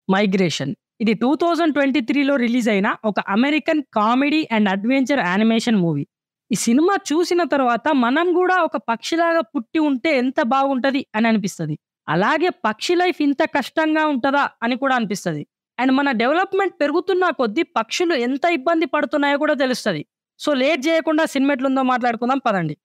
Migration. ఇది 2023లో release అయిన ఒక American comedy and adventure animation movie. ఈ సినిమా చూసిన తర్వాత మనం గూడా ఒక పక్షిలాగా పుట్టి ఉంటే ఎంత బాగుంటది అని అనిపిస్తది. అలాగే పక్షి లైఫ్ ఇంత కష్టంగా ఉంటదా అని కూడా అనిపిస్తది. అండ్ మన డెవలప్‌మెంట్ పెరుగుతున్న కొద్దీ పక్షులు ఎంత ఇబ్బంది పడుతున్నాయో కూడా తెలుస్తది. సో లేట్ జేయకుండా సినిమా ఎట్లుందో మాట్లాడుకుందాం పదండి.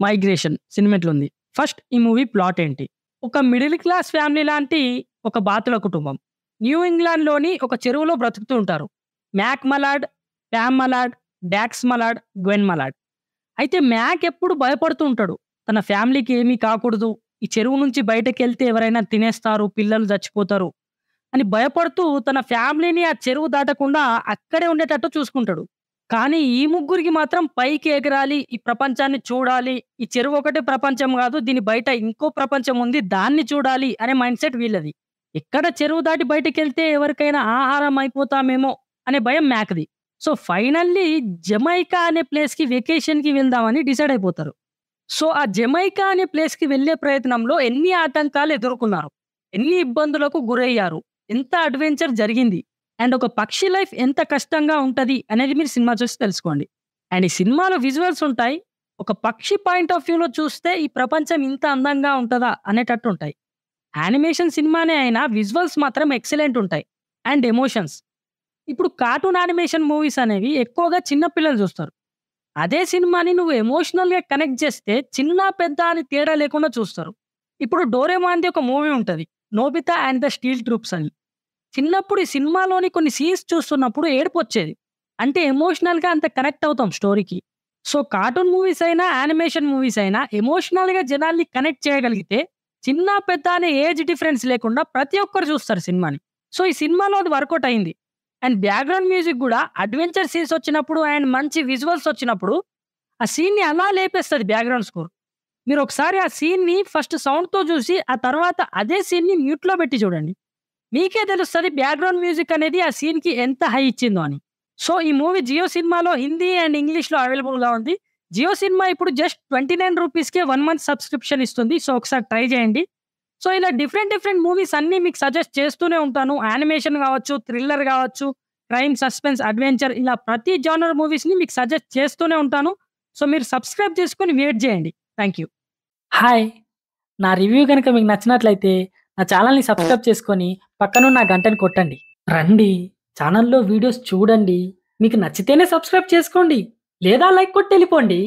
మైగ్రేషన్ సినిమా ఎట్లుంది? ఫస్ట్ ఈ మూవీ ప్లాట్ ఏంటి? ఒక మిడిల్ క్లాస్ ఫ్యామిలీ లాంటి ఒక బాతుల కుటుంబం. న్యూ ఇంగ్లాండ్‌లోని ఒక చెరువులో బ్రతుకుతూ ఉంటారు. Mack Mallard, Pam Mallard, Dax Mallard, Gwen Mallard. అయితే మ్యాక్ ఎప్పుడు భయపడుతూ ఉంటాడు. తన ఫ్యామిలీకి ఏమీ కాకూడదు. ఈ చెరువు నుంచి బయటకెళ్తే ఎవరైనా తినేస్తారు, పిల్లలు చచ్చిపోతారు అని భయపడుతూ తన ఫ్యామిలీని ఆ చెరువు దాటకుండా అక్కడే ఉండేటట్టు చూసుకుంటాడు. కానీ ఈ ముగ్గురికి మాత్రం పైకి ఎగరాలి, ఈ ప్రపంచాన్ని చూడాలి, ఈ చెరువు ఒకటే ప్రపంచం గాదు, దీని బయట ఇంకో ప్రపంచం ఉంది, దాన్ని చూడాలి అనే మైండ్‌సెట్ వీళ్ళది. ఎక్కడ చెరువు దాటి బయటికెళ్తే ఎవరికైనా ఆహారం అయిపోతామేమో అనే భయం మ్యాక్‌ది. సో, ఫైనల్లీ జమైకా అనే ప్లేస్‌కి వెకేషన్‌కి వెళ్దామని డిసైడ్ అయిపోతారు. సో, ఆ జమైకా అనే ప్లేస్‌కి వెళ్ళే ప్రయత్నంలో ఎన్ని ఆటంకాలు ఎదుర్కొన్నారు, ఎన్ని ఇబ్బందులకు గురయ్యారు, ఎంత అడ్వెంచర్ జరిగింది, అండ్ ఒక పక్షి లైఫ్ ఎంత కష్టంగా ఉంటది అనేది మీరు సినిమా చూసి తెలుసుకోండి. అండ్ ఈ సినిమాలో విజువల్స్ ఉంటాయి. ఒక పక్షి పాయింట్ ఆఫ్ వ్యూలో చూస్తే ఈ ప్రపంచం ఇంత అందంగా ఉంటదా అనేటట్టు ఉంటాయి. యానిమేషన్ సినిమానే అయినా విజువల్స్ మాత్రం ఎక్సలెంట్ ఉంటాయి. And emotions. ఇప్పుడు కార్టూన్ యానిమేషన్ మూవీస్ అనేవి ఎక్కువగా చిన్న పిల్లలు చూస్తారు. అదే సినిమాని నువ్వు ఎమోషనల్‌గా కనెక్ట్ చేస్తే చిన్న, పెద్ద అని తేడా లేకుండా చూస్తారు. ఇప్పుడు 'డోరేమాన్‌ది' ఒక మూవీ ఉంటది. 'Nobita and the steel troops' అని. చిన్నప్పుడు ఈ సినిమాలోని కొన్ని సీన్స్ చూస్తున్నప్పుడు ఏడుపొచ్చేది. అంటే ఎమోషనల్‌గా అంత కనెక్ట్ అవుతాం స్టోరీకి. సో, కార్టూన్ మూవీస్ అయినా, యానిమేషన్ మూవీస్ అయినా ఎమోషనల్‌గా జనాల్ని కనెక్ట్ చేయగలిగితే చిన్న, పెద్ద అనే ఏజ్ డిఫరెన్స్ లేకుండా ప్రతి ఒక్కరు చూస్తారు సినిమాని. సో, ఈ సినిమాలో అది వర్కౌట్ అయింది. అండ్ బ్యాక్‌గ్రౌండ్ మ్యూజిక్ గూడా అడ్వెంచర్ సీన్స్ వచ్చినప్పుడు అండ్ మంచి విజువల్స్ వచ్చినప్పుడు ఆ సీన్‌ని అలా లేపేస్తది బ్యాక్‌గ్రౌండ్ స్కోర్. మీరొకసారి ఆ సీన్‌ని ఫస్ట్ సౌండ్‌తో చూసి, ఆ తర్వాత అదే సీన్‌ని మ్యూట్‌లో పెట్టి చూడండి. మీకే తెలుస్తది బ్యాక్‌గ్రౌండ్ మ్యూజిక్ అనేది ఆ సీన్‌కి ఎంత హై ఇచ్చిందో అని. సో, ఈ మూవీ జియో సినిమాలో హిందీ అండ్ ఇంగ్లీష్‌లో అవైలబుల్‌గా ఉంది. జియో సినిమా ఇప్పుడు జస్ట్ ₹29కే 1 మంత్ సబ్స్క్రిప్షన్ ఇస్తుంది. సో, ఒకసారి ట్రై చేయండి. సో, ఇలా డిఫరెంట్ డిఫరెంట్ మూవీస్ అన్నీ మీకు సజెస్ట్ చేస్తూనే ఉంటాను. యానిమేషన్ గావచ్చు, థ్రిల్లర్ గావచ్చు, క్రైమ్, సస్పెన్స్, అడ్వెంచర్ ఇలా ప్రతి జోనర్ మూవీస్‌ని మీకు సజెస్ట్ చేస్తూనే ఉంటాను. సో, మీరు సబ్స్క్రైబ్ చేసుకొని వెయిట్ చేయండి. Thank you. హాయ్! నా రివ్యూ గనుక మీకు నచ్చినట్లయితే నా ఛానెల్‌ని సబ్స్క్రైబ్ చేసుకొని పక్కనున్న గంటని కొట్టండి. రండి ఛానెల్‌లో వీడియోస్ చూడండి. మీకు నచ్చితేనే సబ్స్క్రైబ్ చేసుకోండి. లేదా లైక్ కొట్టెళ్ళిపోండి.